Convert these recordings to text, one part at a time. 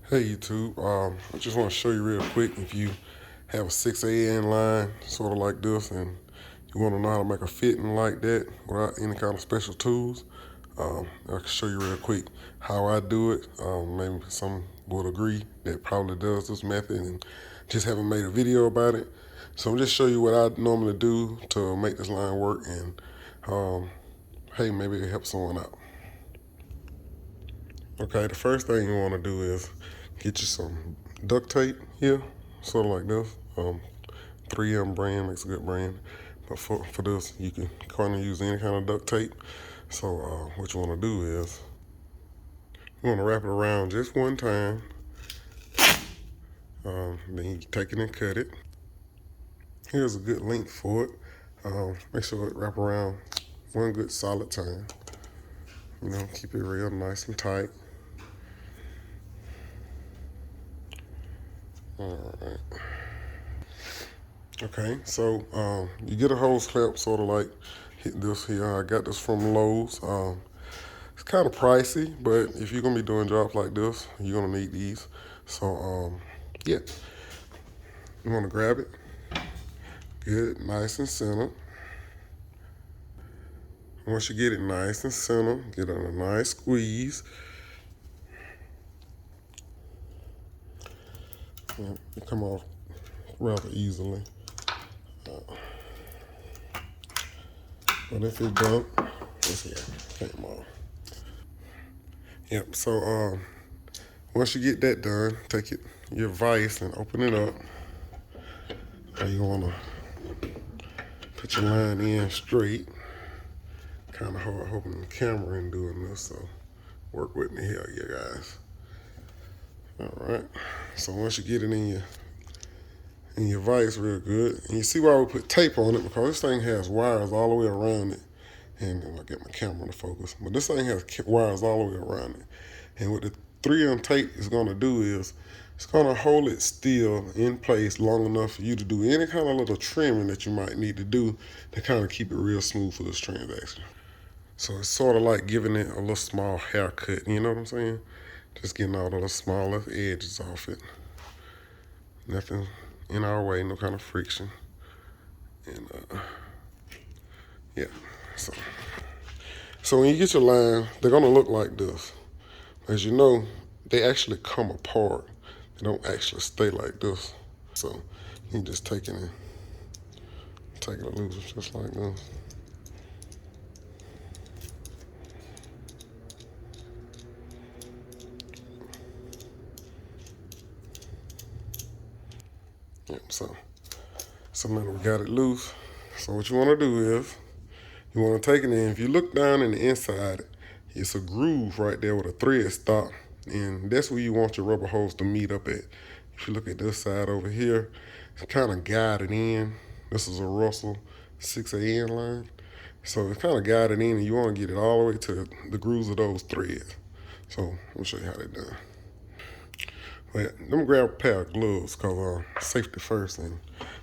Hey YouTube, I just want to show you real quick if you have a 6AN line sort of like this and you want to know how to make a fitting like that without any kind of special tools, I can show you real quick how I do it. Maybe some would agree that probably does this method and just haven't made a video about it. So I'm just show you what I normally do to make this line work and hey, maybe it helps someone out. Okay, the first thing you want to do is get you some duct tape here, sort of like this. 3M brand makes a good brand, but for this, you can kind of use any kind of duct tape. So what you want to do is you want to wrap it around just one time. Then you take it and cut it. Here's a good length for it. Make sure it wrap around one good solid time. You know, keep it real nice and tight. All right. Okay, so you get a hose clamp, sort of like this here. I got this from Lowe's. It's kind of pricey, but if you're gonna be doing jobs like this, you're gonna need these. So yeah, you want to grab it, good, nice and centered. Once you get it nice and centered, get it a nice squeeze. It come off rather easily. But if it don't, it's here, came off. Yep. So once you get that done, take your vise and open it up. Now you wanna put your line in straight. Kind of hard holding the camera and doing this, so work with me here, you guys. All right. So once you get it in your vise real good, and you see why we put tape on it, because this thing has wires all the way around it. And I'll get my camera to focus, but this thing has wires all the way around it. And what the 3M tape is gonna do is it's gonna hold it still in place long enough for you to do any kind of little trimming that you might need to do to kind of keep it real smooth for this transaction. So it's sort of like giving it a little small haircut, you know what I'm saying? Just getting all the little smaller edges off it. Nothing in our way, no kind of friction. And yeah, so when you get your line, they're gonna look like this. As you know, they actually come apart. They don't actually stay like this. So you just take it loose just like this. Yep, so now we got it loose. So what you wanna do is, you wanna take it in. If you look down in the inside, it's a groove right there with a thread stop. And that's where you want your rubber hose to meet up at. If you look at this side over here, it's kind of guided in. This is a Russell 6AN line. So it's kind of guided in, and you want to get it all the way to the grooves of those threads. So let me show you how that's done. But let me grab a pair of gloves, because safety first, and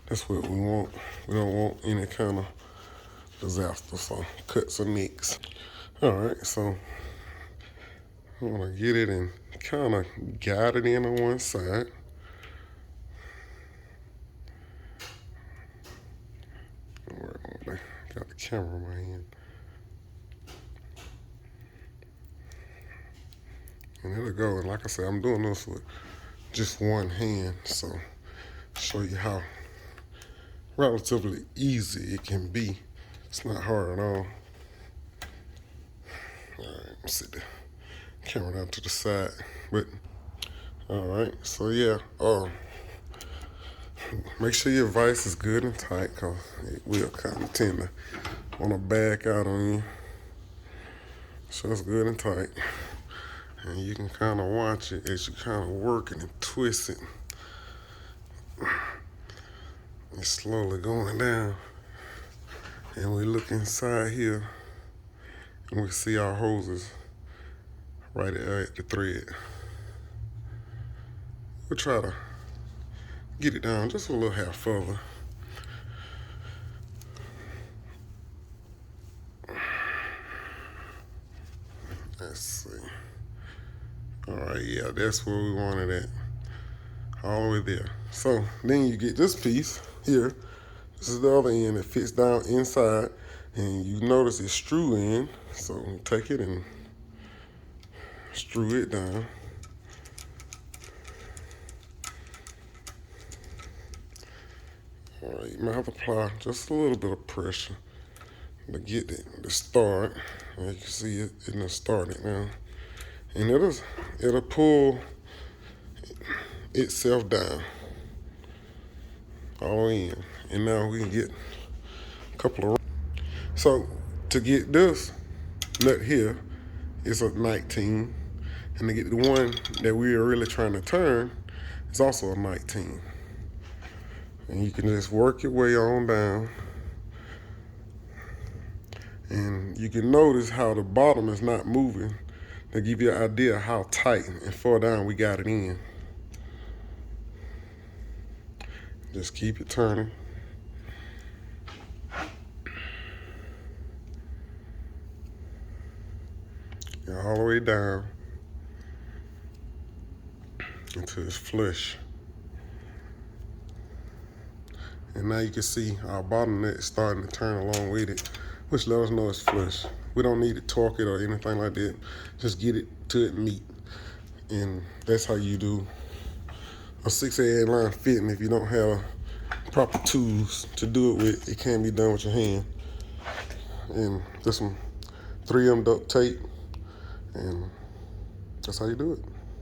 that's what we want. We don't want any kind of disaster, so cuts or nicks. All right, so I want to get it and kind of guide it in on one side. Got the camera in my hand. And it'll go. And like I said, I'm doing this with just one hand, so show you how relatively easy it can be. It's not hard at all. All right, sit the camera down to the side. But all right, so yeah, make sure your vise is good and tight, cause it will kind of tend to want to back out on you. So it's good and tight. And you can kind of watch it as you kind of working and twisting. It's slowly going down. And we look inside here and we see our hoses right at the thread. We'll try to get it down just a little half further. Let's see. All right, Yeah, that's where we wanted it, all the way there. So then you get this piece here. This is the other end that fits down inside, and you notice it's screw in. So take it and screw it down. All right, you might have to apply just a little bit of pressure to get it to start. As you can see, it done started now, and it'll pull itself down all in. And now we can get a couple of. So to get this nut here, it's a 19, and to get the one that we are really trying to turn, it's also a 19. And you can just work your way on down. And you can notice how the bottom is not moving to give you an idea of how tight and far down we got it in. Just keep it turning. Get all the way down until it's flush. And now you can see our bottom nut is starting to turn along with it, which lets us know it's flush. We don't need to torque it or anything like that. Just get it to it meet. And that's how you do a 6/8 line fitting. If you don't have proper tools to do it with, it can be done with your hand. And just some 3M duct tape, and that's how you do it.